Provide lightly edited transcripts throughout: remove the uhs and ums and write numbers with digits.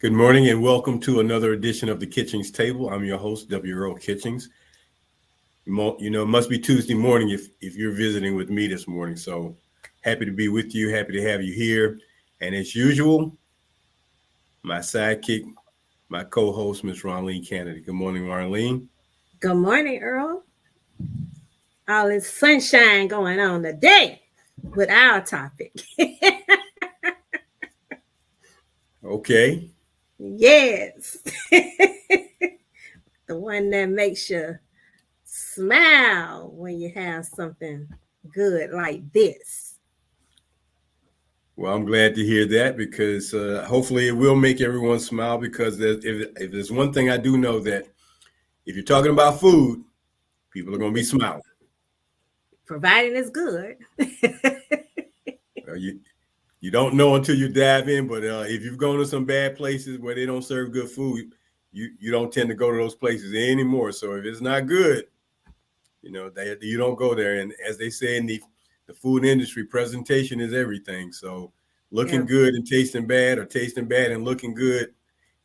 Good morning and welcome to another edition of the Kitchings Table. I'm your host, Earl Kitchings. It must be Tuesday morning if you're visiting with me this morning. So happy to be with you, happy to have you here. And as usual, my sidekick, my co-host, Miss Ronline Cannady. Good morning, Ronline. Good morning, Earl. All this sunshine going on today with our topic. Okay. Yes. The one that makes you smile when you have something good like this. Well, I'm glad to hear that because hopefully it will make everyone smile because if there's one thing I do know that if you're talking about food, people are going to be smiling. Providing it's good. You don't know until you dive in, but if you've gone to some bad places where they don't serve good food, you don't tend to go to those places anymore. So if it's not good, you don't go there. And as they say in the food industry, presentation is everything. So looking Yeah. good and tasting bad, or tasting bad and looking good,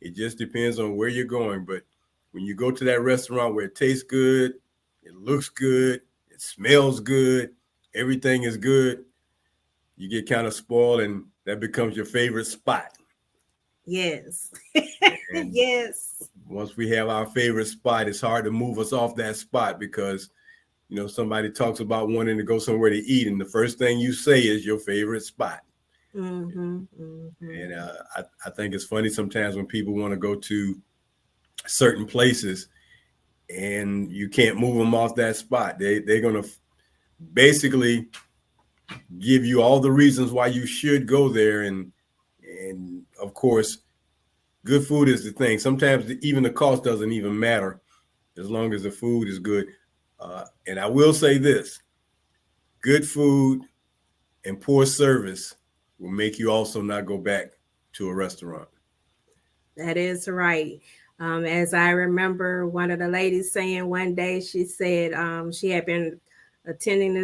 it just depends on where you're going. But when you go to that restaurant where it tastes good, it looks good, it smells good, everything is good, you get kind of spoiled and that becomes your favorite spot. Yes. And Yes. once we have our favorite spot, it's hard to move us off that spot because, somebody talks about wanting to go somewhere to eat. And the first thing you say is your favorite spot. Mm-hmm, mm-hmm. And I think it's funny sometimes when people want to go to certain places and you can't move them off that spot. They're going to basically give you all the reasons why you should go there. And of course, good food is the thing. Sometimes even the cost doesn't even matter as long as the food is good. And I will say this, good food and poor service will make you also not go back to a restaurant. That is right. As I remember one of the ladies saying one day, she said she had been attending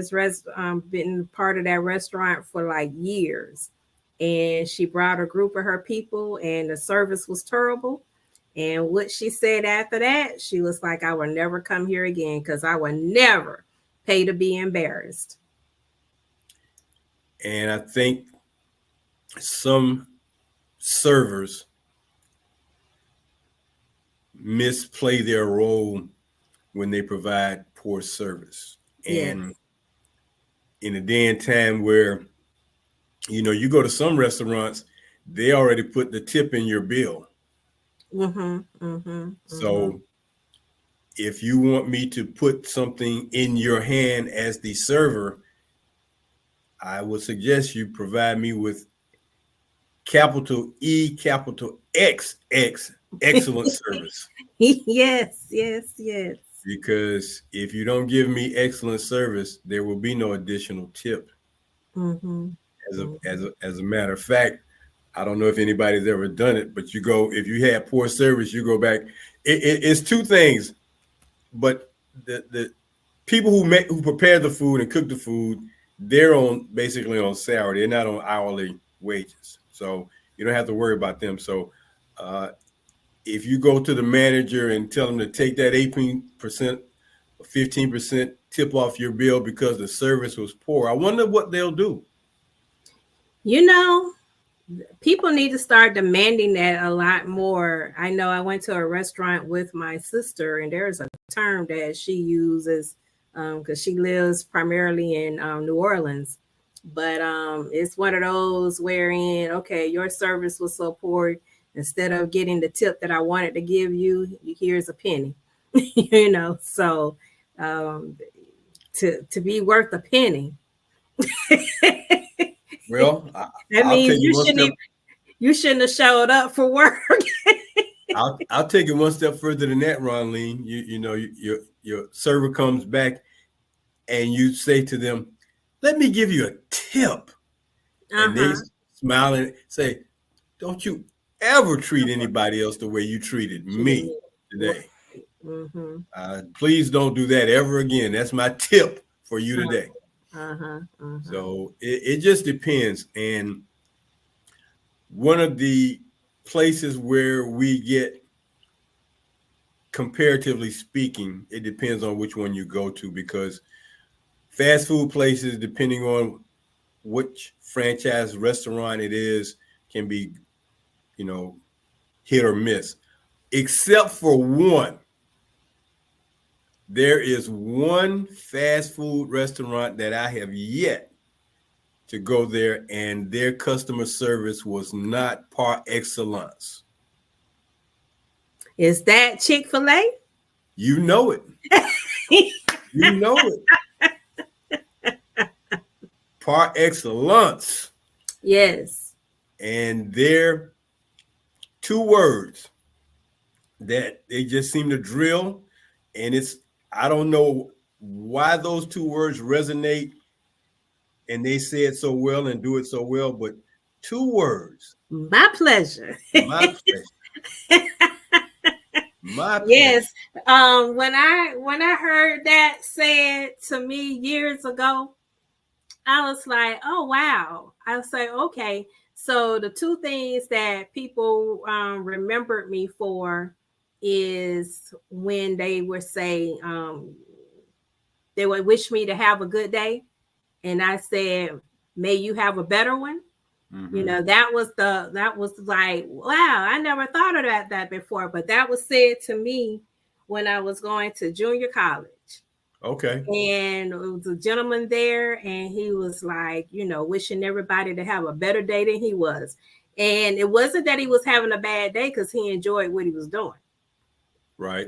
been part of that restaurant for like years. And she brought a group of her people, and the service was terrible. And what she said after that, she was like, I will never come here again because I will never pay to be embarrassed. And I think some servers misplay their role when they provide poor service. Yes. And in a day and time where, you go to some restaurants, they already put the tip in your bill. Mm-hmm, mm-hmm, mm-hmm. So if you want me to put something in your hand as the server, I would suggest you provide me with capital E, capital XX, excellent service. Yes, yes, yes. Because if you don't give me excellent service, there will be no additional tip. Mm-hmm. As a matter of fact, I don't know if anybody's ever done it, but if you have poor service, you go back. It's two things, but the people who prepare the food and cook the food, they're basically on salary. They're not on hourly wages, so you don't have to worry about them. So if you go to the manager and tell them to take that 18% or 15% tip off your bill because the service was poor, I wonder what they'll do. You know, people need to start demanding that a lot more. I know I went to a restaurant with my sister, and there's a term that she uses because she lives primarily in New Orleans. But it's one of those wherein, okay, your service was so poor. Instead of getting the tip that I wanted to give you, here's a penny. So um, to be worth a penny. Well, That I'll means take it one step. you shouldn't have showed up for work. I'll take it one step further than that, Ronline. Your server comes back and you say to them, "Let me give you a tip," and they Uh-huh. smile and say, "Don't you ever treat anybody else the way you treated me Right. today. Mm-hmm. Please don't do that ever again. That's my tip for you today." Uh-huh. Uh-huh. So it just depends. And one of the places where we get, comparatively speaking, it depends on which one you go to, because fast food places, depending on which franchise restaurant it is, can be, hit or miss. Except for one. There is one fast food restaurant that I have yet to go there, and their customer service was not par excellence. Is that Chick-fil-A? You know it. You know it. Par excellence. Yes. And they're two words that they just seem to drill. And I don't know why those two words resonate and they say it so well and do it so well, but two words. My pleasure. My pleasure. My pleasure. Yes. When I heard that said to me years ago, I was like, oh wow. I was like, okay. So the two things that people remembered me for is when they would say they would wish me to have a good day, and I said, may you have a better one. Mm-hmm. That was like, wow, I never thought of that before, but that was said to me when I was going to junior college. Okay. And it was a gentleman there, and he was like, wishing everybody to have a better day than he was. And it wasn't that he was having a bad day, because he enjoyed what he was doing. Right.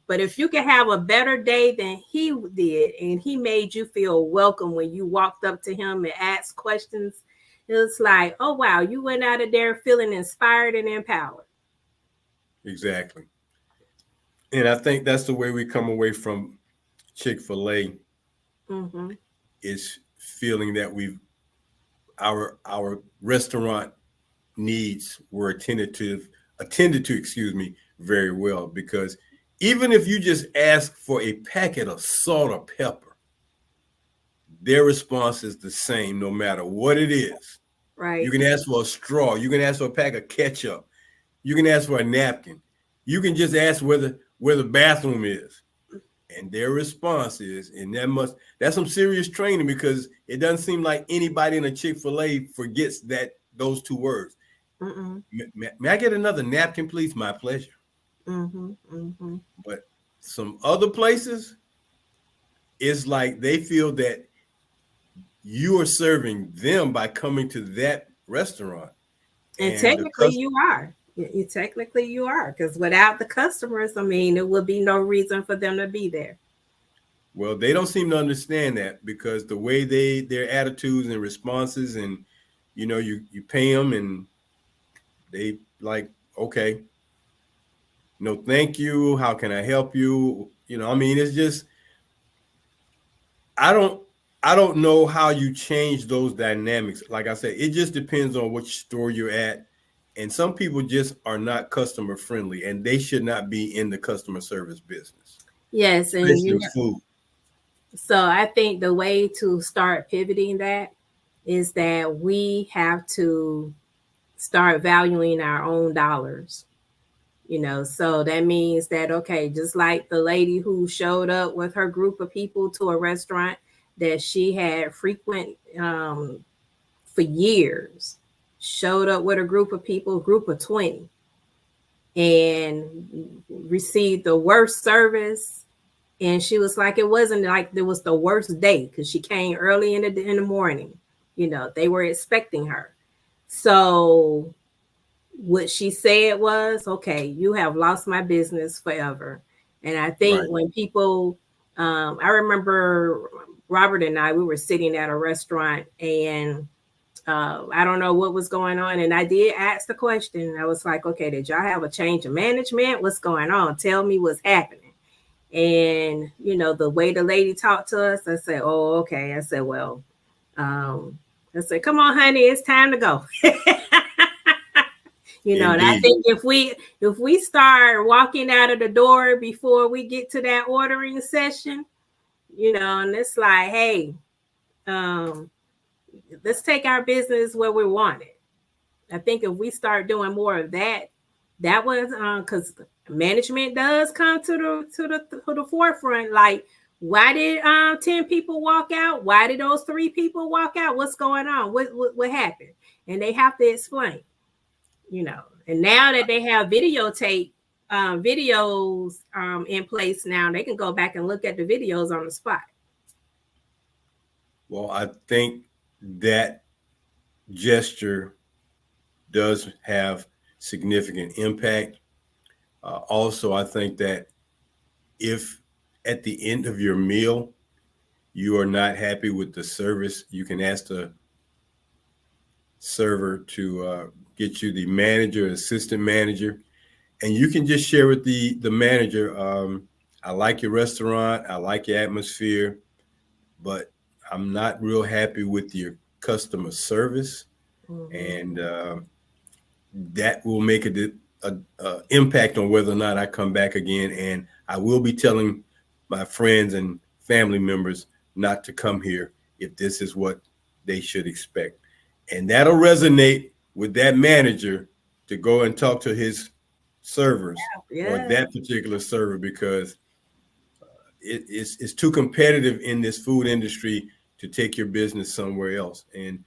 But if you could have a better day than he did, and he made you feel welcome when you walked up to him and asked questions, it was like, oh wow, you went out of there feeling inspired and empowered. Exactly. And I think that's the way we come away from Chick-fil-A, is feeling that our restaurant needs were attended to, very well. Because even if you just ask for a packet of salt or pepper, their response is the same no matter what it is. Right. You can ask for a straw. You can ask for a pack of ketchup. You can ask for a napkin. You can just ask where the bathroom is. And their response is, and that's some serious training, because it doesn't seem like anybody in a Chick-fil-A forgets those two words. May I get another napkin, please? My pleasure. But some other places, it's like they feel that you are serving them by coming to that restaurant. And technically you are. Technically you are, because without the customers, there would be no reason for them to be there. Well, they don't seem to understand that, because the way their attitudes and responses, and you pay them and they like, okay, no, thank you. How can I help you? It's just, I don't know how you change those dynamics. Like I said, it just depends on which store you're at. And some people just are not customer friendly, and they should not be in the customer service business. Yes, especially food. So I think the way to start pivoting that is that we have to start valuing our own dollars. So that means that, okay, just like the lady who showed up with her group of people to a restaurant that she had frequent for years, showed up with a group of 20, and received the worst service. And she was like, it wasn't like it was the worst day, because she came early in the morning. They were expecting her. So what she said was, okay, you have lost my business forever. And I think when people, I remember Robert and I, we were sitting at a restaurant, and I don't know what was going on. And I did ask the question. I was like, okay, did y'all have a change of management? What's going on? Tell me what's happening. And, the way the lady talked to us, I said, oh, okay. I said, well, I said, come on, honey, it's time to go. And I think if we start walking out of the door before we get to that ordering session, and it's like, hey, let's take our business where we want it. I think if we start doing more of that, that was because management does come to the forefront. Like, why did 10 people walk out? Why did those 3 people walk out? What's going on? What happened? And they have to explain, you know. And now that they have videos in place now, they can go back and look at the videos on the spot. Well, I think that gesture does have significant impact. Also, I think that if at the end of your meal you are not happy with the service, you can ask the server to get you the manager, assistant manager, and you can just share with the manager, I like your restaurant, I like your atmosphere, but I'm not real happy with your customer service. And that will make a impact on whether or not I come back again. And I will be telling my friends and family members not to come here if this is what they should expect. And that'll resonate with that manager to go and talk to his servers or that particular server, because it's too competitive in this food industry to take your business somewhere else. And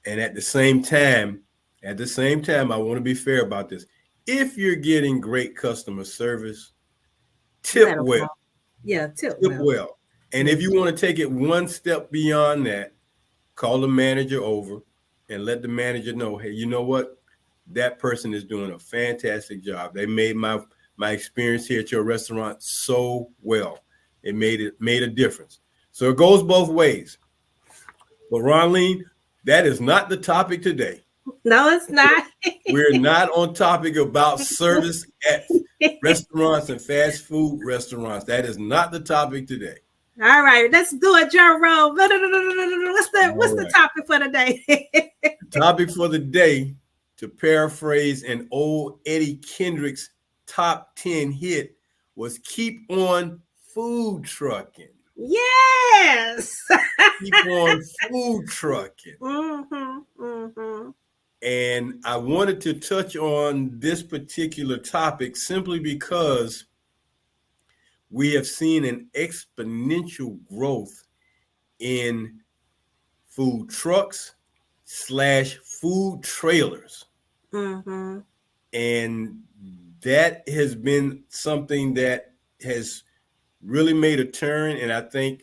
at the same time, I want to be fair about this. If you're getting great customer service, tip well. Yeah, tip well. And if you want to take it one step beyond that, call the manager over and let the manager know, hey, you know what? That person is doing a fantastic job. They made my experience here at your restaurant so well. It made a difference. So it goes both ways. But Ronline, that is not the topic today. No, it's not. We're not on topic about service at restaurants and fast food restaurants. That is not the topic today. All right, let's do a Joe Rogan. What's the topic for the day? The topic for the day, to paraphrase an old Eddie Kendricks top 10 hit, was keep on food trucking. Yes. Keep on food trucking. And I wanted to touch on this particular topic simply because we have seen an exponential growth in food trucks / food trailers. And that has been something that has really made a turn. And I think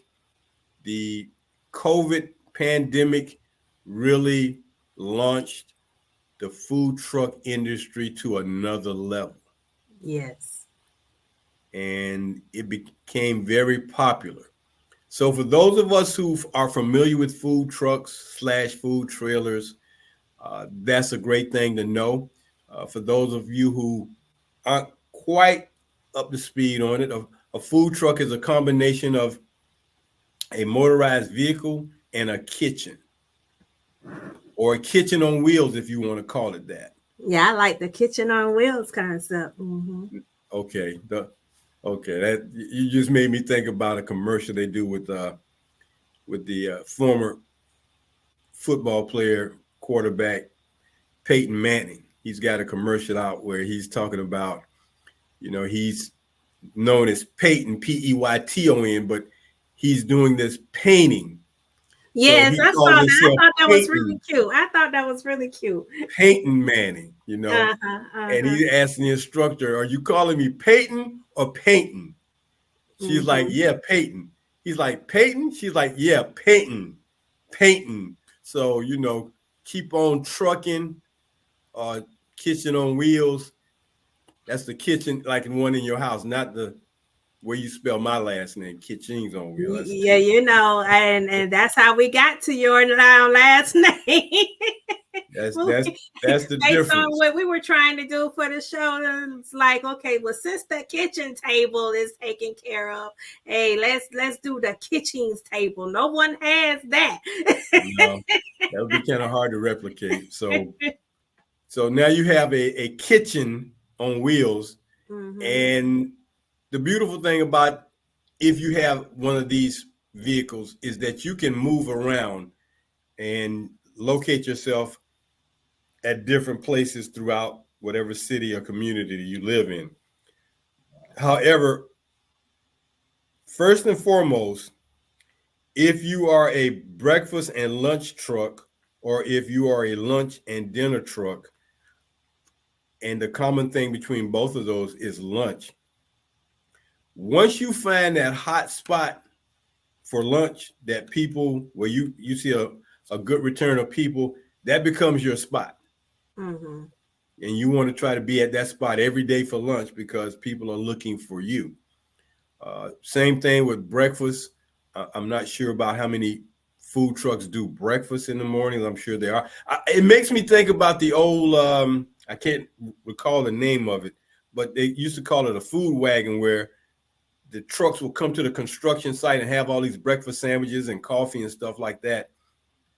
the COVID pandemic really launched the food truck industry to another level. Yes. And it became very popular. So for those of us who are familiar with food trucks / food trailers, that's a great thing to know. For those of you who aren't quite up to speed on it, a food truck is a combination of a motorized vehicle and a kitchen, or a kitchen on wheels, if you want to call it that. Yeah, I like the kitchen on wheels concept. Okay, that you just made me think about a commercial they do with the former football player quarterback Peyton Manning. He's got a commercial out where he's talking about, he's known as Peyton, Peyton, but he's doing this painting. Yes, I saw that. I thought that was really cute. Peyton Manning, and he's asking the instructor, "Are you calling me Peyton or Peyton?" She's like, "Yeah, Peyton." He's like, "Peyton?" She's like, "Yeah, Peyton. Peyton." So, keep on trucking, kitchen on wheels. That's the kitchen, like in one in your house, not the where you spell my last name, Kitchings on wheels. Yeah, and that's how we got to your last name. That's the difference. On what we were trying to do for the show, it's like, okay, well, since the kitchen table is taken care of, hey, let's do the Kitchings table. No one has that. That would be kind of hard to replicate. So now you have a kitchen on wheels, and the beautiful thing about if you have one of these vehicles is that you can move around and locate yourself at different places throughout whatever city or community you live in. However, first and foremost, if you are a breakfast and lunch truck, or if you are a lunch and dinner truck, and the common thing between both of those is lunch, once you find that hot spot for lunch that people, where you see a good return of people, that becomes your spot. Mm-hmm. And you want to try to be at that spot every day for lunch because people are looking for you. Same thing with breakfast. I'm not sure about how many food trucks do breakfast in the mornings. I'm sure there are. It makes me think about the old, I can't recall the name of it, but they used to call it a food wagon, where the trucks will come to the construction site and have all these breakfast sandwiches and coffee and stuff like that.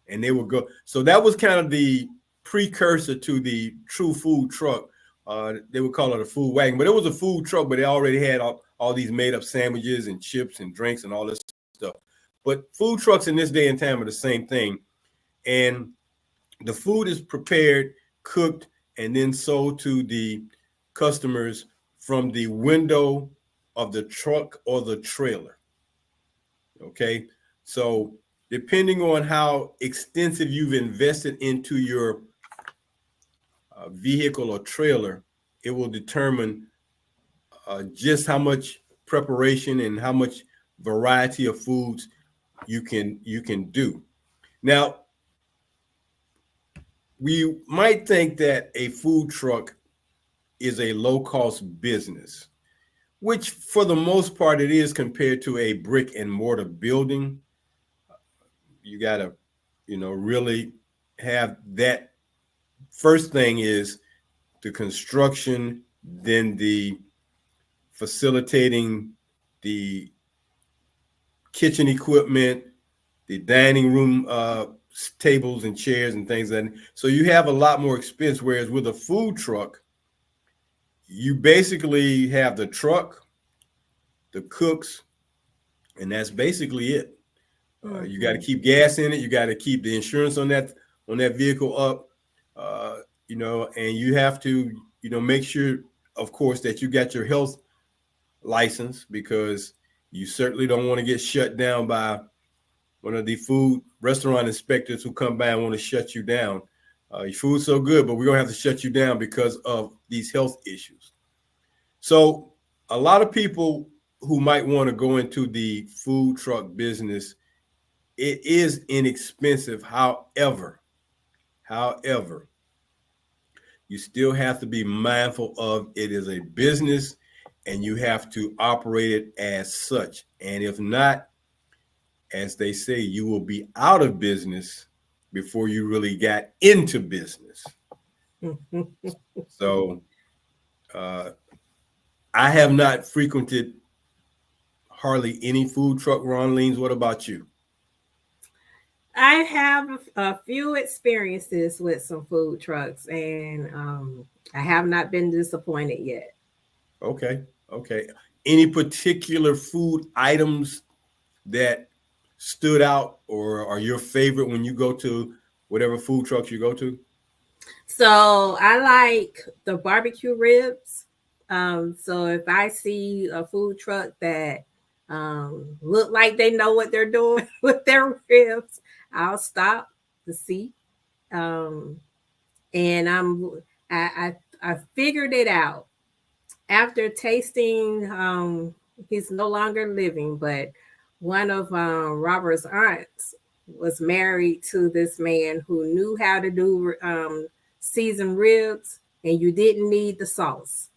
And they would go. So that was kind of the precursor to the true food truck. They would call it a food wagon, but it was a food truck, but they already had all these made up sandwiches and chips and drinks and all this stuff. But food trucks in this day and time are the same thing. And the food is prepared, cooked, and then sold to the customers from the window of the truck or the trailer. Okay. So depending on how extensive you've invested into your vehicle or trailer, it will determine just how much preparation and how much variety of foods you can do. Now, we might think that a food truck is a low-cost business, which for the most part it is compared to a brick and mortar building. You got to, really have that. First thing is the construction, then the facilitating, the kitchen equipment, the dining room tables and chairs and things. And so you have a lot more expense. Whereas with a food truck, you basically have the truck, the cooks, and that's basically it. You got to keep gas in it. You got to keep the insurance on that vehicle up. And you have to, make sure, of course, that you got your health license, because you certainly don't want to get shut down by one of the food restaurant inspectors who come by and want to shut you down. Your food's so good, but we're going to have to shut you down because of these health issues. So a lot of people who might want to go into the food truck business, it is inexpensive. However, you still have to be mindful of it is a business and you have to operate it as such. And if not, as they say, you will be out of business before you really got into business. So I have not frequented hardly any food truck. Ronline, what about you? I have a few experiences with some food trucks, and I have not been disappointed yet. Okay. Any particular food items that stood out or are your favorite when you go to whatever food trucks you go to? So I like the barbecue ribs. So if I see a food truck that look like they know what they're doing with their ribs, I'll stop to see. And I figured it out after tasting. He's no longer living, but one of Robert's aunts was married to this man who knew how to do seasoned ribs, and you didn't need the sauce.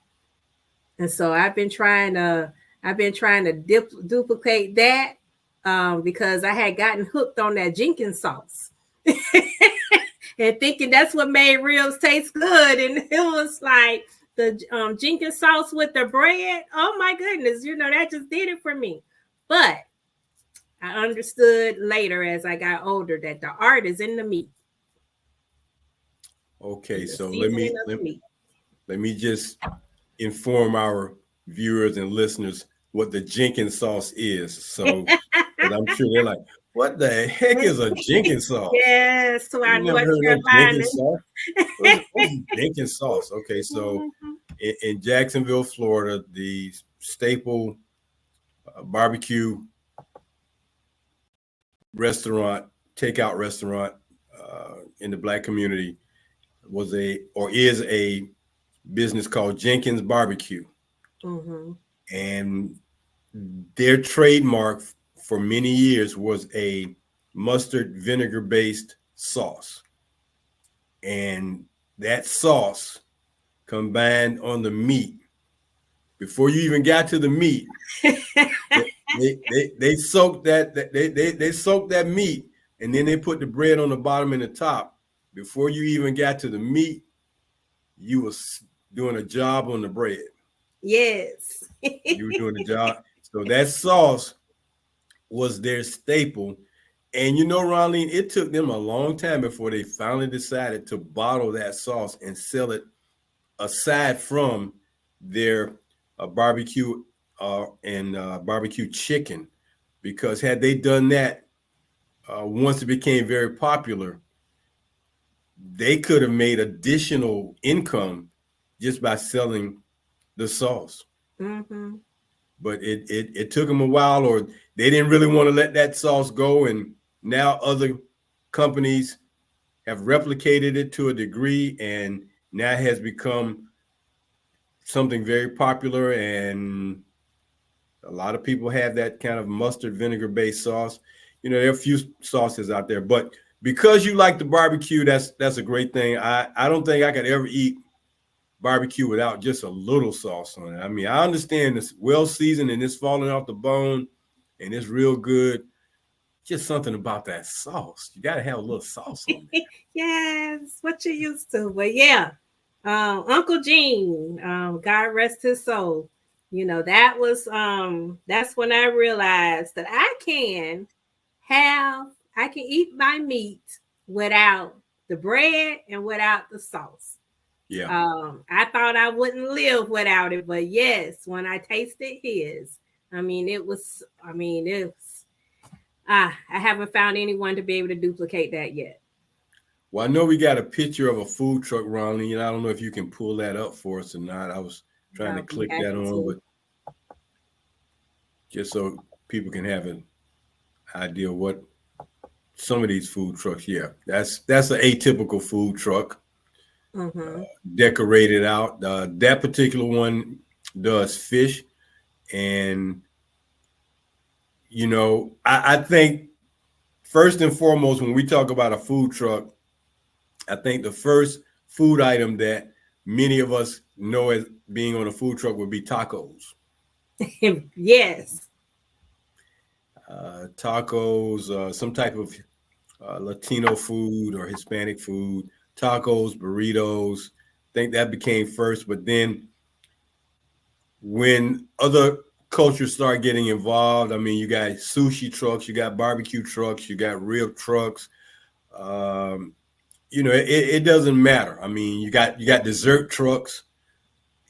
And so I've been trying to duplicate that because I had gotten hooked on that Jenkins sauce and thinking that's what made ribs taste good. And it was like the Jenkins sauce with the bread. Oh my goodness, that just did it for me. But I understood later as I got older that the art is in the meat. Okay, so let me just inform our viewers and listeners what the Jenkins sauce is. So I'm sure they're like, What the heck is a Jenkins sauce? Yes, to our You never North heard of Carolina. Jenkins sauce? What's Jenkins sauce? Okay, so in Jacksonville, Florida, the staple barbecue restaurant, takeout restaurant in the Black community is a business called Jenkins Barbecue. Mm-hmm. And their trademark for many years was a mustard vinegar based sauce. And that sauce combined on the meat, before you even got to the meat, they soaked they soaked that meat, and then they put the bread on the bottom and the top. Before you even got to the meat, you was doing a job on the bread. Yes. You were doing a job. So that sauce was their staple. And you know, Ronline, it took them a long time before they finally decided to bottle that sauce and sell it aside from their barbecue and barbecue chicken. Because had they done that, once it became very popular, they could have made additional income just by selling the sauce. Mm-hmm. But it took them a while, or they didn't really want to let that sauce go. And now other companies have replicated it to a degree, and now it has become something very popular. And a lot of people have that kind of mustard vinegar based sauce. You know, there are a few sauces out there, but because you like the barbecue, that's a great thing. I don't think I could ever eat barbecue without just a little sauce on it. I mean, I understand it's well seasoned and it's falling off the bone and it's real good. Just something about that sauce. You got to have a little sauce on there. Yes, what you used to. But yeah, Uncle Gene, God rest his soul. You know, that's when I realized that I can eat my meat without the bread and without the sauce. Yeah. I thought I wouldn't live without it, but yes, when I tasted his, I haven't found anyone to be able to duplicate that yet. Well, I know we got a picture of a food truck, Ronnie, and I don't know if you can pull that up for us or not. I was trying to I'll be click that happy on, to. but just so people can have an idea of what some of these food trucks. Yeah, that's an atypical food truck, Mm-hmm. decorated out. That particular one does fish, and you know, I think first and foremost when we talk about a food truck, I think the first food item that many of us know as being on a food truck would be tacos. Yes. Tacos, some type of Latino food or Hispanic food, tacos, burritos. I think that became first, but then when other cultures start getting involved, I mean, you got sushi trucks, you got barbecue trucks, you got rib trucks. Um, you know, it doesn't matter. I mean, you got dessert trucks,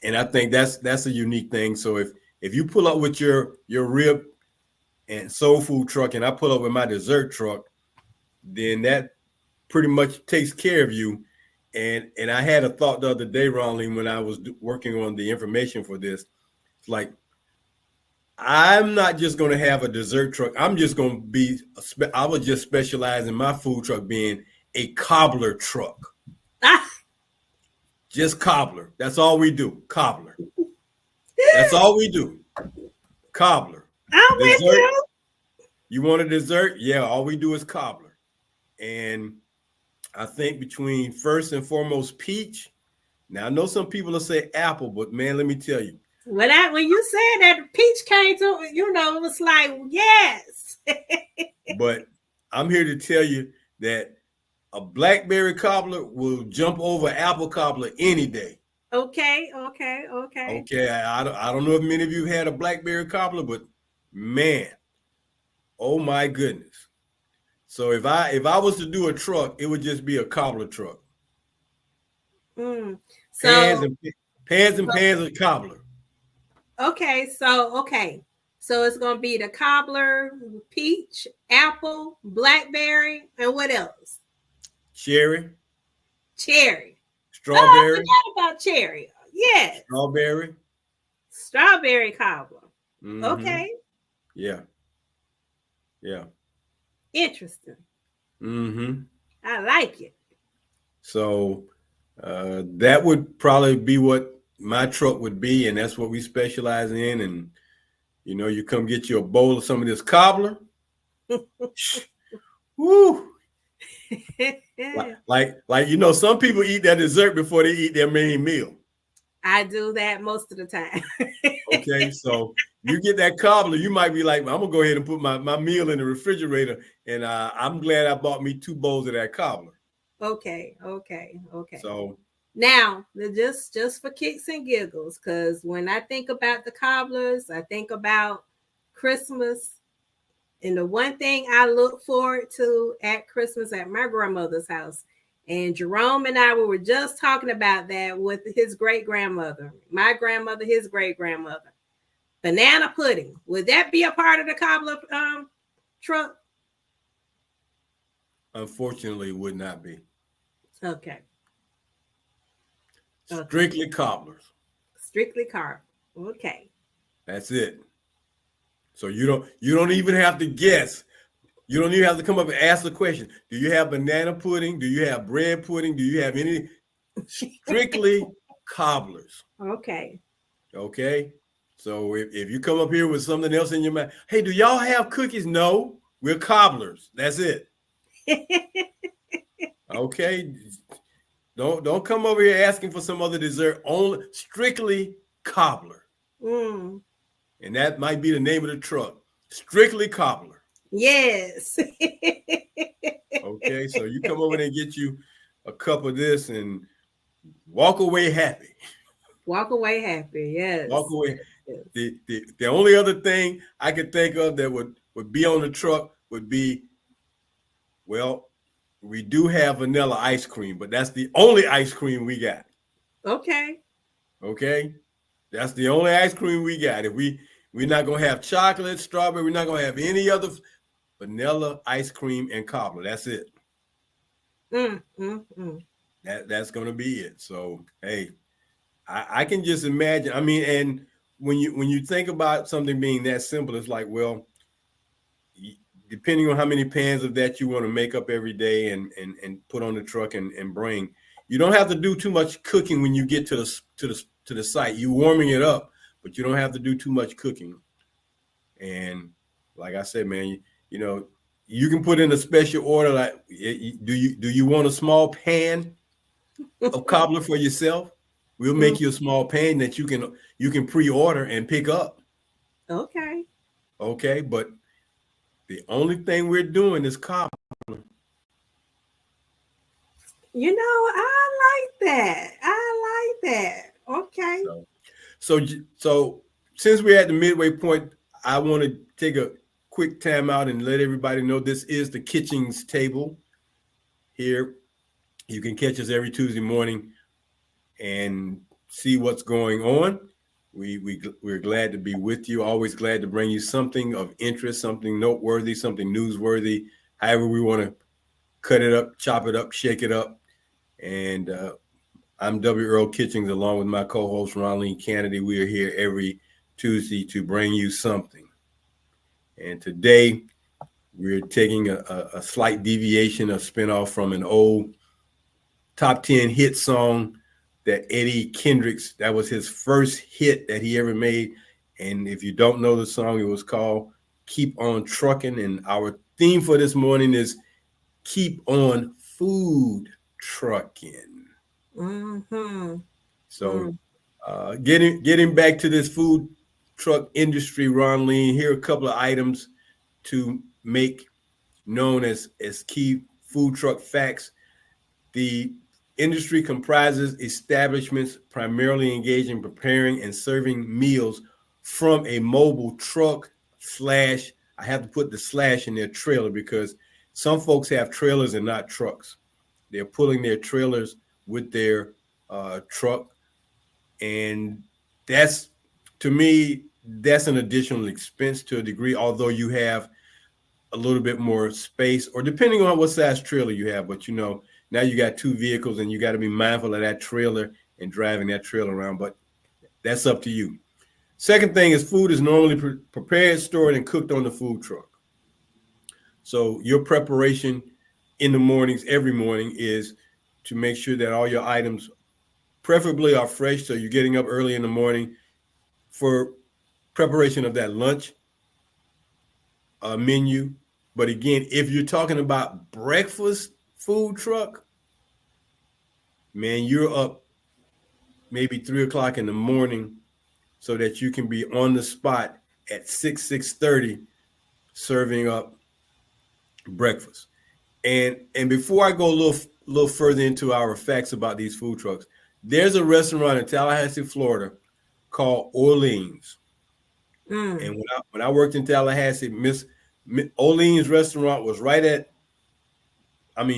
and I think that's a unique thing. So if you pull up with your rib and soul food truck, and I pull up with my dessert truck, then that pretty much takes care of you. And I had a thought the other day, Ronnie, when I was working on the information for this. It's like, I'm not just going to have a dessert truck. I'm just going to be, I would just specialize in my food truck being a cobbler truck. Ah, Just cobbler. That's all we do. Cobbler. That's all we do. Cobbler. I'm with Dessert. you. You want a dessert? Yeah, all we do is cobbler. And I think between first and foremost peach. Now I know some people will say apple, but man, let me tell you. When you said that peach came to, it was like, yes. But I'm here to tell you that a blackberry cobbler will jump over apple cobbler any day. Okay. Okay, I don't know if many of you had a blackberry cobbler, but man, oh my goodness. So if I was to do a truck, it would just be a cobbler truck. Mm. Pans So and pans of cobbler. okay. So it's going to be the cobbler, peach, apple, blackberry, and what else? Cherry, Cherry. Oh, I strawberry, forgot about cherry. Yes. strawberry. Strawberry cobbler. Mm-hmm. Okay. Yeah. Yeah. Interesting. Mm-hmm. I like it. So that would probably be what my truck would be, and that's what we specialize in. And you come get you a bowl of some of this cobbler. Woo! Like some people eat their dessert before they eat their main meal. I do that most of the time. Okay, so you get that cobbler, you might be like, I'm gonna go ahead and put my meal in the refrigerator, and I'm glad I bought me 2 bowls of that cobbler. Okay. So Now, just for kicks and giggles, because when I think about the cobblers, I think about Christmas. And the one thing I look forward to at Christmas at my grandmother's house, and Jerome and I, we were just talking about that with his great grandmother, my grandmother, his great grandmother. Banana pudding. Would that be a part of the cobbler truck? unfortunately, it would not be. Okay. Strictly cobblers. Strictly carb. Okay. That's it. So you don't even have to guess. You don't even have to come up and ask the question. Do you have banana pudding? Do you have bread pudding? Do you have any? Strictly cobblers. Okay. Okay. So if you come up here with something else in your mind, hey, do y'all have cookies? No, we're cobblers. That's it. Okay. Don't come over here asking for some other dessert. Only strictly cobbler. Mm. And that might be the name of the truck. Strictly cobbler. Yes. Okay, so you come over there and get you a cup of this and walk away happy. Walk away happy. Yes. Walk away. Yes. The only other thing I could think of that would be on the truck would be, well, we do have vanilla ice cream, but that's the only ice cream we got. Okay. Okay, that's the only ice cream we got. If we're not gonna have chocolate, strawberry, we're not gonna have any other vanilla ice cream and cobbler. That's it. That's gonna be it. So hey, I can just imagine. I mean, and when you think about something being that simple, it's like, well, depending on how many pans of that you want to make up every day and put on the truck and bring, you don't have to do too much cooking when you get to the site. You're warming it up, but you don't have to do too much cooking. And like I said, man, you can put in a special order. Like, do you want a small pan of cobbler for yourself? We'll make you a small pan that you can pre-order and pick up. Okay. Okay, but the only thing we're doing is cobbler. I like that. I like that. Okay. So since we're at the midway point, I want to take a quick time out and let everybody know this is the Kitchings table here. You can catch us every Tuesday morning and see what's going on. We're glad to be with you. Always glad to bring you something of interest, something noteworthy, something newsworthy. However we want to cut it up, chop it up, shake it up. And I'm Earl Kitchings, along with my co-host Ronline, Cannady. We are here every Tuesday to bring you something. And today we're taking a slight deviation, a spinoff from an old top 10 hit song that Eddie Kendricks, that was his first hit that he ever made. And if you don't know the song, it was called Keep On Truckin'. And our theme for this morning is Keep On Food Truckin'. So getting back to this food truck industry, Ronline, here are a couple of items to make known as key food truck facts. The industry comprises establishments primarily engaged in preparing and serving meals from a mobile truck / I have to put the slash in their trailer because some folks have trailers and not trucks. They're pulling their trailers with their truck. And that's, to me, that's an additional expense to a degree, although you have a little bit more space, or depending on what size trailer you have. But now you got two vehicles and you got to be mindful of that trailer and driving that trailer around. But that's up to you. Second thing is food is normally prepared, stored, and cooked on the food truck. So your preparation in the mornings, every morning, is to make sure that all your items preferably are fresh. So you're getting up early in the morning for preparation of that lunch menu. But again, if you're talking about breakfast food truck, man, you're up maybe 3 o'clock in the morning so that you can be on the spot at 6:30 serving up breakfast. And before I go a little further into our facts about these food trucks, there's a restaurant in Tallahassee, Florida called Orleans. And when I worked in Tallahassee, Miss Orleans restaurant was right at,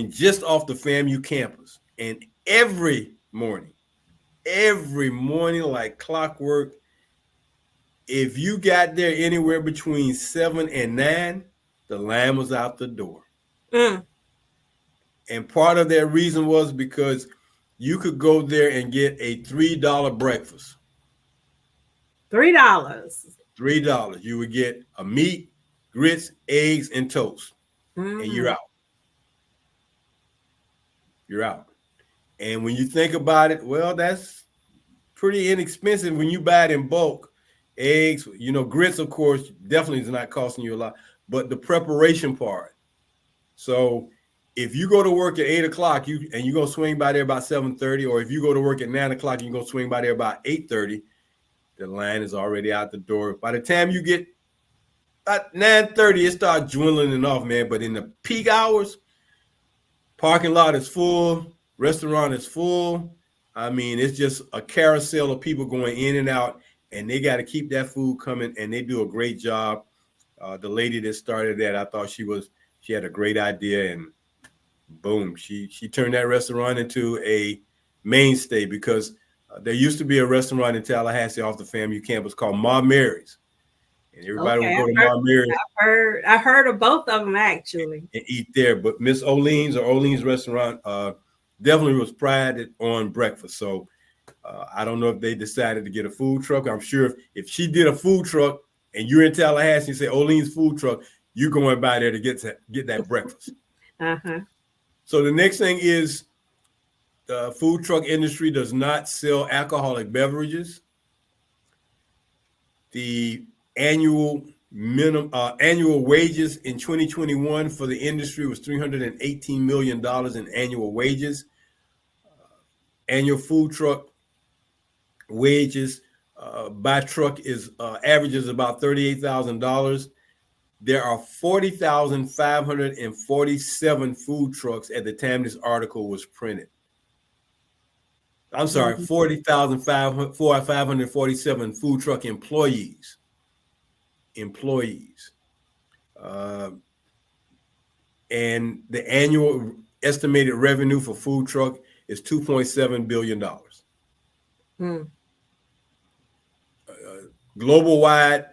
just off the FAMU campus. And every morning, like clockwork, if you got there anywhere between 7 and 9, the line was out the door. And part of that reason was because you could go there and get a $3 breakfast. $3. You would get a meat, grits, eggs, and toast. And you're out. You're out. And when you think about it, well, that's pretty inexpensive when you buy it in bulk. Eggs, grits, of course, definitely is not costing you a lot, but the preparation part. So if you go to work at 8 o'clock, you're going to swing by there about 7:30, or if you go to work at 9 o'clock, you're going to swing by there about 8:30, the line is already out the door. By the time you get about 9:30, it starts dwindling off, man. But in the peak hours, parking lot is full, restaurant is full. It's just a carousel of people going in and out, and they got to keep that food coming, and they do a great job. The lady that started that, I thought she had a great idea, and boom, she turned that restaurant into a mainstay, because there used to be a restaurant in Tallahassee off the FAMU campus called Ma Mary's. And everybody would go to Ma Mary's. I heard of both of them, actually. And eat there. But Miss Orleans restaurant definitely was prided on breakfast. So I don't know if they decided to get a food truck. I'm sure if she did a food truck and you're in Tallahassee and say Orleans food truck, you're going by there to get that breakfast. So the next thing is, the food truck industry does not sell alcoholic beverages. The annual wages in 2021 for the industry was $318 million in annual wages. Annual food truck wages by truck is averages about $38,000. There are 40,547 food trucks at the time this article was printed. I'm sorry, 40,547 food truck employees. And the annual estimated revenue for food truck is $2.7 billion. Global wide,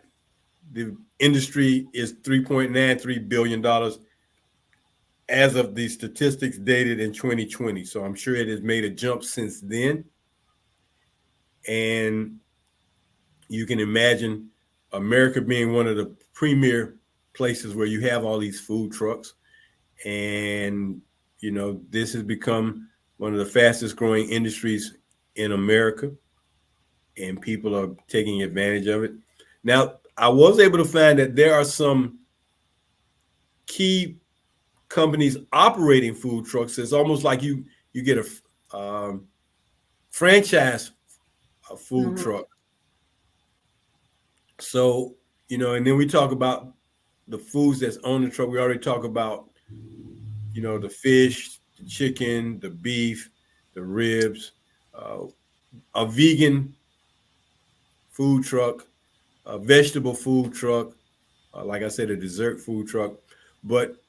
the industry is $3.93 billion as of the statistics dated in 2020. So I'm sure it has made a jump since then. And you can imagine America being one of the premier places where you have all these food trucks. And, this has become one of the fastest growing industries in America, and people are taking advantage of it. Now, I was able to find that there are some key companies operating food trucks. It's almost like you get a franchise food truck. So, and then we talk about the foods that's on the truck. We already talked about, the fish, the chicken, the beef, the ribs, a vegan food truck, a vegetable food truck, like I said, a dessert food truck. But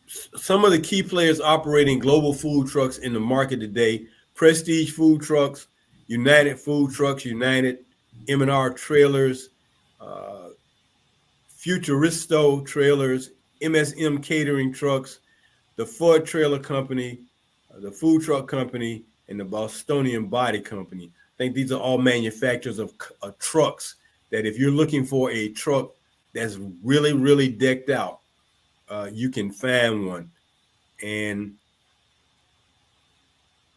some of the key players operating global food trucks in the market today: Prestige Food Trucks, United Food Trucks, United, M&R trailers, uh, Futuristo trailers, MSM catering trucks, the Ford Trailer Company, the Food Truck Company, and the Bostonian Body Company. I think these are all manufacturers of trucks that if you're looking for a truck that's really, really decked out, you can find one. And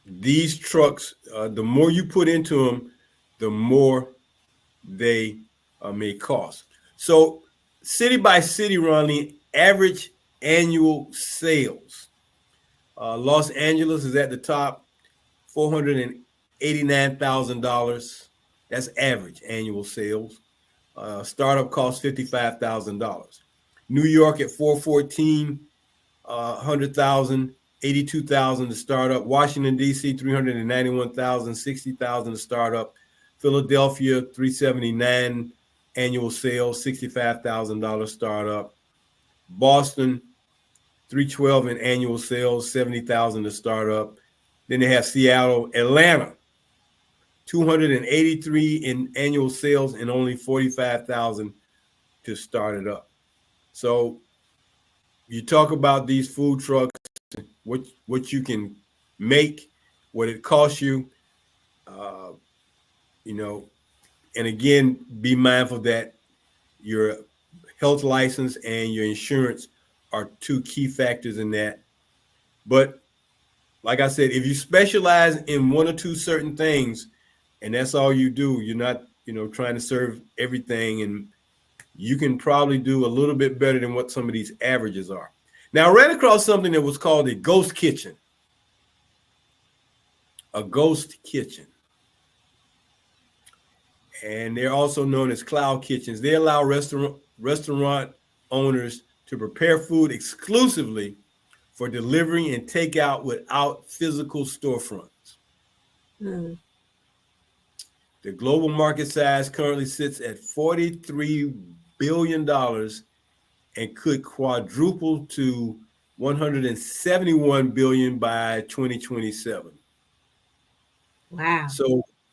these trucks, the more you put into them, the more they may cost. So city by city, Ronline, average annual sales. Los Angeles is at the top, $489,000. That's average annual sales. Startup costs $55,000. New York at 414, 100,000, 82,000 to start up. Washington, D.C., 391,000, 60,000 to start up. Philadelphia, 379 annual sales, $65,000 startup. Boston, 312 in annual sales, 70,000 to start up. Then they have Seattle, Atlanta, 283 in annual sales and only 45,000 to start it up. So you talk about these food trucks, what you can make, what it costs you, you know, and again, be mindful that your health license and your insurance are two key factors in that. But like I said, if you specialize in one or two certain things, and that's all you do, you're not, trying to serve everything, and you can probably do a little bit better than what some of these averages are. Now, I ran across something that was called a ghost kitchen. A ghost kitchen. And they're also known as cloud kitchens. They allow restaurant owners to prepare food exclusively for delivery and takeout without physical storefronts. Mm. The global market size currently sits at $43 billion and could quadruple to $171 billion by 2027. Wow.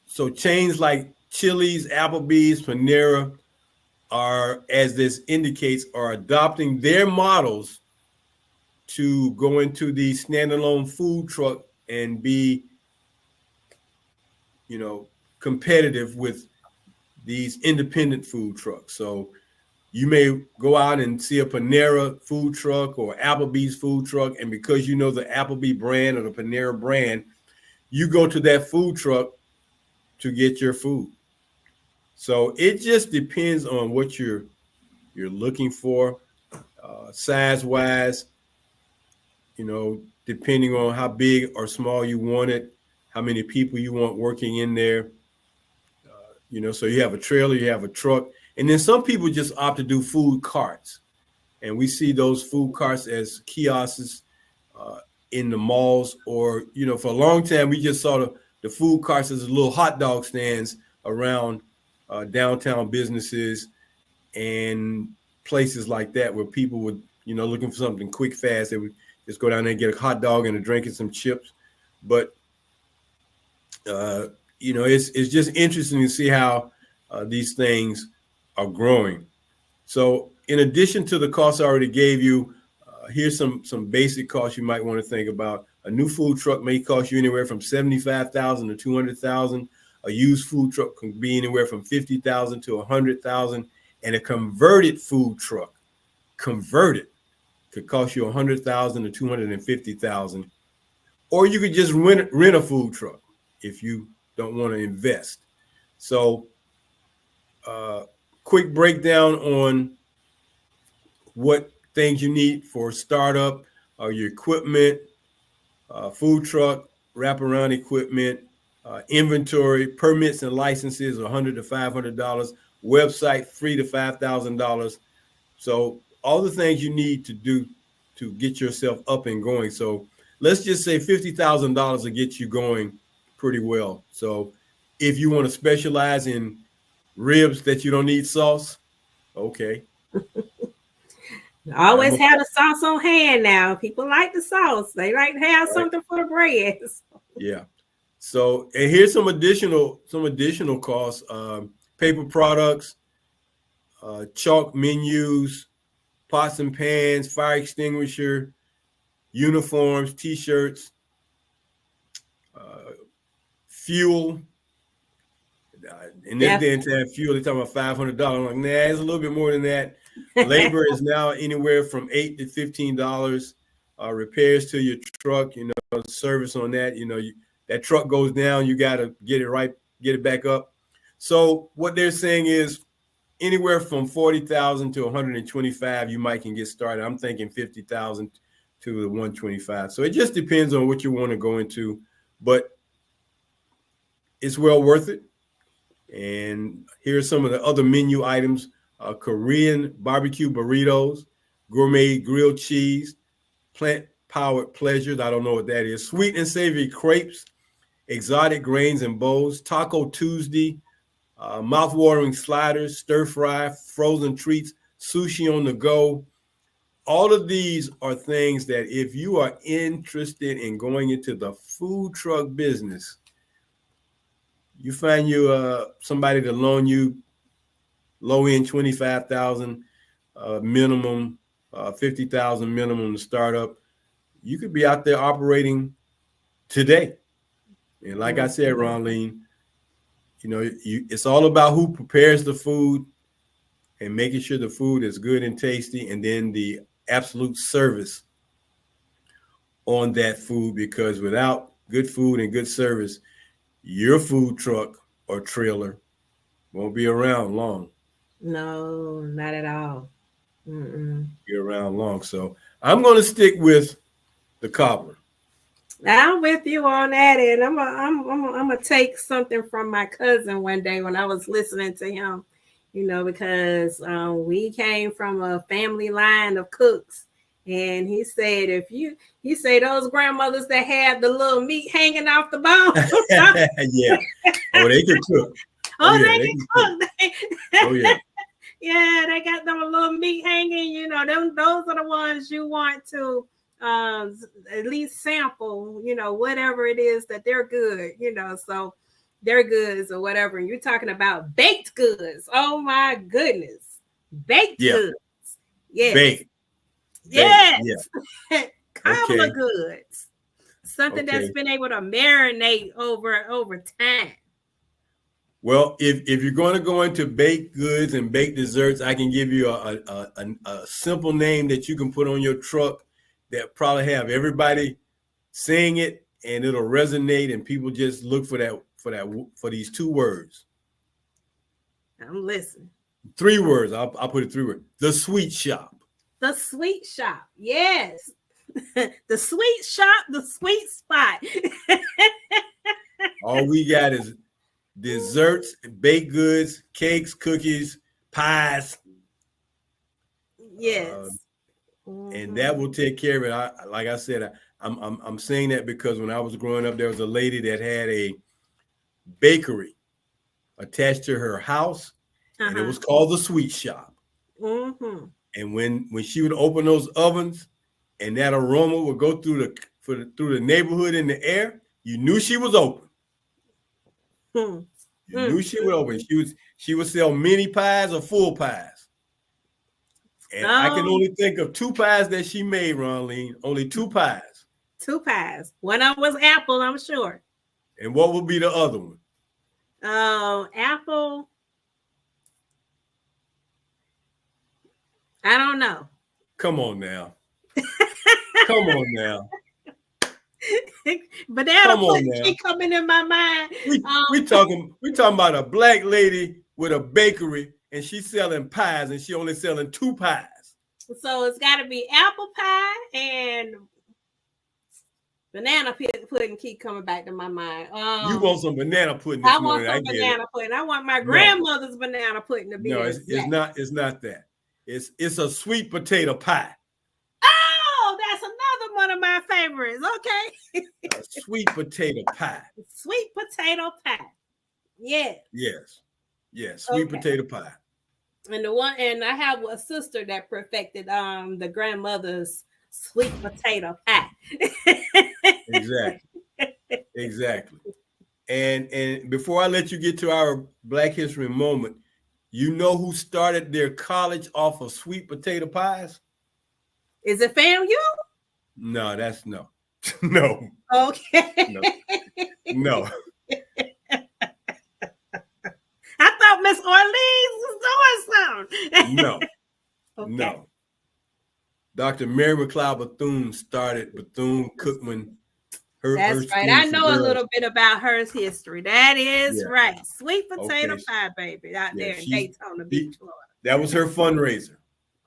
So chains like Chili's, Applebee's, Panera are, as this indicates, are adopting their models to go into the standalone food truck and be, competitive with these independent food trucks. So you may go out and see a Panera food truck or Applebee's food truck, and because you know the Applebee brand or the Panera brand, you go to that food truck to get your food. So it just depends on what you're looking for, size wise. Depending on how big or small you want it, how many people you want working in there. So you have a trailer, you have a truck, and then some people just opt to do food carts, and we see those food carts as kiosks in the malls, or for a long time we just saw the food carts as little hot dog stands around downtown businesses and places like that, where people would looking for something quick, fast. They would just go down there and get a hot dog and a drink and some chips. But it's just interesting to see how these things are growing. So in addition to the costs I already gave you, here's some basic costs you might want to think about. A new food truck may cost you anywhere from $75,000 to $200,000. A used food truck can be anywhere from $50,000 to $100,000, and a converted food truck, could cost you $100,000 to $250,000. Or you could just rent a food truck if you don't want to invest. So, quick breakdown on what things you need for startup: your equipment, food truck, wraparound equipment, inventory, permits and licenses, $100 to $500, website free to $5,000. So all the things you need to do to get yourself up and going. So let's just say $50,000 will get you going pretty well. So if you want to specialize in ribs that you don't need sauce, okay. Always have the sauce on hand now. People like the sauce. They like to have something for the bread. Yeah. So, and here's some additional costs. paper products, chalk menus, pots and pans, fire extinguisher, uniforms, T-shirts, fuel. In this day and time, fuel, they're talking about $500. I'm like, nah, it's a little bit more than that. Labor is now anywhere from $8 to $15. Repairs to your truck, service on that. That truck goes down, you got to get it back up. So what they're saying is anywhere from 40,000 to 125, you might can get started. I'm thinking 50,000 to the 125. So it just depends on what you want to go into, but it's well worth it. And here's some of the other menu items: Korean barbecue burritos, gourmet grilled cheese, plant-powered pleasures. I don't know what that is. Sweet and savory crepes, exotic grains and bowls, Taco Tuesday, mouth-watering sliders, stir fry, frozen treats, sushi on the go. All of these are things that if you are interested in going into the food truck business, you find you somebody to loan you low end 25,000 minimum, 50,000 minimum to start up. You could be out there operating today. And like I said, Ronline, it's all about who prepares the food and making sure the food is good and tasty, and then the absolute service on that food, because without good food and good service, your food truck or trailer won't be around long. No, not at all. Be around long. So I'm going to stick with the cobbler. I'm with you on that, and I'm gonna take something from my cousin one day when I was listening to him, because we came from a family line of cooks, and he said those grandmothers that had the little meat hanging off the bone. Yeah. Oh, they can cook. They can cook. Oh yeah. Yeah, they got them little meat hanging. Those are the ones you want to at least sample. Whatever it is that they're good. So they're goods or whatever. And you're talking about baked goods. Oh my goodness, baked goods. Yes. Baked. Yes. Yeah. Cobbler goods. Something that's been able to marinate over time. Well, if you're going to go into baked goods and baked desserts, I can give you a simple name that you can put on your truck that probably have everybody saying it, and it'll resonate, and people just look for these 2 words. I'm listening. 3 words. I'll put it 3 words. The Sweet Shop. The Sweet Shop. Yes. The Sweet Shop, the sweet spot. All we got is desserts, baked goods, cakes, cookies, pies. Yes. And that will take care of it. Like I said, I'm saying that because when I was growing up, there was a lady that had a bakery attached to her house, and it was called the Sweet Shop. And when she would open those ovens, and that aroma would go through the neighborhood in the air, you knew she was open. You knew she would open. She would sell mini pies or full pies. And I can only think of 2 pies that she made, Ronline. Only 2 pies. 2 pies. One of them was apple, I'm sure. And what would be the other one? Apple. I don't know. Come on now. Come on now. Banana pudding keep coming in my mind. We talking about a black lady with a bakery, and she's selling pies, and she only selling 2 pies. So it's got to be apple pie and banana pudding keep coming back to my mind. You want some banana pudding this morning? I want some banana pudding. I want my grandmother's banana pudding to be. No, it's not that. It's a sweet potato pie. Oh, that's another one of my favorites. Okay. A sweet potato pie. Sweet potato pie. Yeah. Yes. Sweet potato pie. And I have a sister that perfected the grandmother's sweet potato pie. Exactly. And before I let you get to our Black History moment, you know who started their college off of sweet potato pies? Is it FAMU? No, that's no. No. Okay. No. No. I thought Miss Orleans was doing something. No. Okay. No. Dr. Mary McLeod Bethune started Bethune-Cookman, her That's right. school I for know a girls. little bit about her history. That is Yeah. right. Sweet potato Okay. pie, baby, out Yeah, there in Daytona Beach, Florida. That was her fundraiser.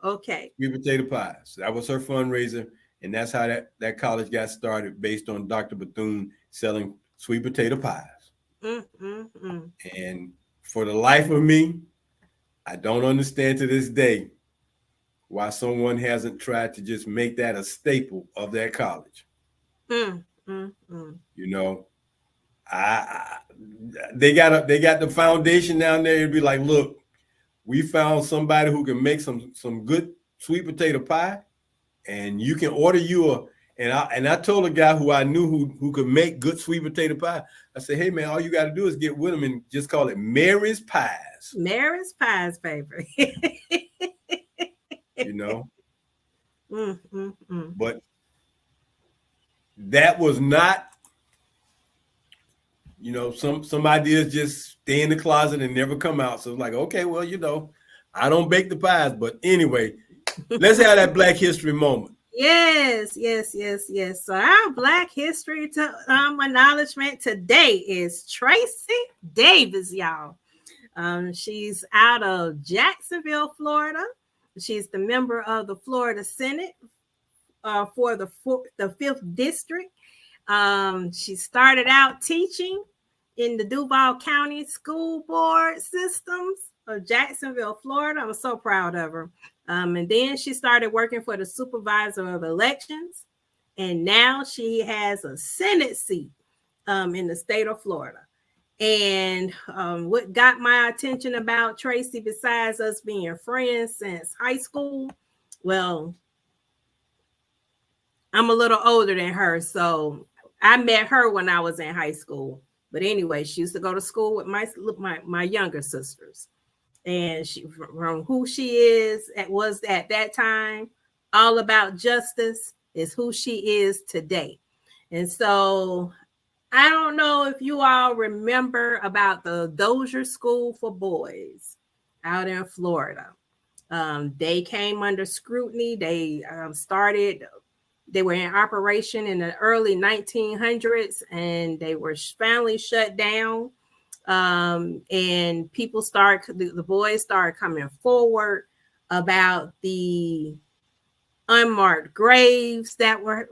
Okay. Sweet potato pies. That was her fundraiser. And that's how that college got started, based on Dr. Bethune selling sweet potato pies. And for the life of me, I don't understand to this day why someone hasn't tried to just make that a staple of their college. You know, they got the foundation down there. It'd be like, look, we found somebody who can make some good sweet potato pie, and you can order you and I told a guy who I knew who could make good sweet potato pie. I said, hey man, all you got to do is get with them and just call it Mary's Pies. Mary's Pies, baby. You know, but that was not, you know, some ideas just stay in the closet and never come out. So it's like, okay, well, you know, I don't bake the pies, but anyway, let's have that Black History moment. Yes. So our Black History acknowledgement today is Tracy Davis, y'all. She's out of Jacksonville, Florida. She's the member of the Florida Senate for the 5th District. She started out teaching in the Duval County School Board systems of Jacksonville, Florida. I'm so proud of her. And then she started working for the Supervisor of Elections. And now she has a Senate seat in the state of Florida. And what got my attention about Tracy, besides us being friends since high school, well, I'm a little older than her, so I met her when I was in high school. But anyway, she used to go to school with my younger sisters. And she, from who she was at that time, all about justice, is who she is today. And so I don't know if you all remember about the Dozier School for Boys out in Florida. They came under scrutiny. They were in operation in the early 1900s, and they were finally shut down. And the boys started coming forward about the unmarked graves that were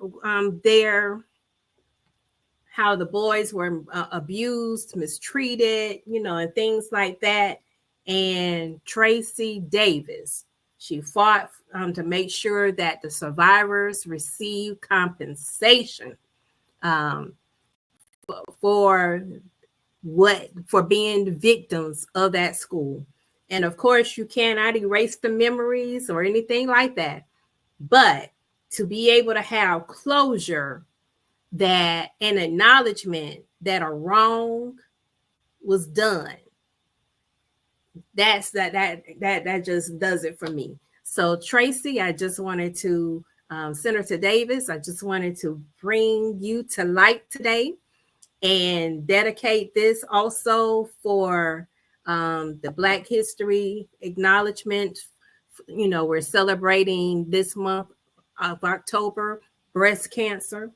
there, how the boys were abused, mistreated, and things like that. And Tracy Davis, she fought to make sure that the survivors receive compensation for being victims of that school. And of course, you cannot erase the memories or anything like that. But to be able to have closure, that an acknowledgement that a wrong was done, that just does it for me. So Tracy, I just wanted to, Senator Davis, I just wanted to bring you to light today and dedicate this also for the Black History acknowledgement. We're celebrating this month of October breast cancer.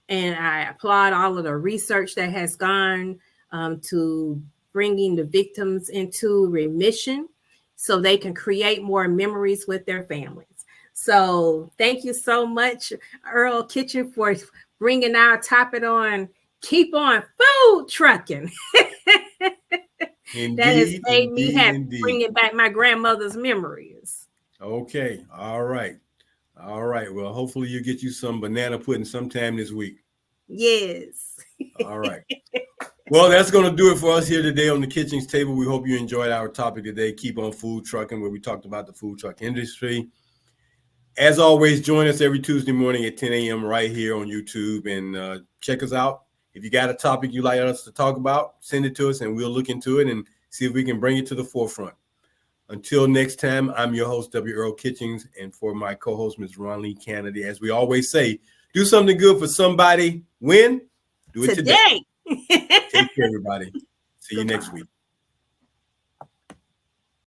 And I applaud all of the research that has gone to bringing the victims into remission so they can create more memories with their families. So thank you so much, Earl Kitching, for bringing our topic on Keep On Food Trucking. Indeed, that has made me happy, indeed. Bringing back my grandmother's memories. Okay. All right. Well, hopefully you get you some banana pudding sometime this week. Yes. All right. Well, that's going to do it for us here today on the Kitchings table. We hope you enjoyed our topic today, Keep On Food Trucking, where we talked about the food truck industry. As always, join us every Tuesday morning at 10 a.m. right here on YouTube, and check us out If you got a topic you'd like us to talk about, send it to us and we'll look into it and see if we can bring it to the forefront. Until next time, I'm your host, W. Earl Kitchings, and for my co-host, Ms. Ronline Cannady, as we always say, do something good for somebody. When? Do it today. Take care, everybody. See you next week.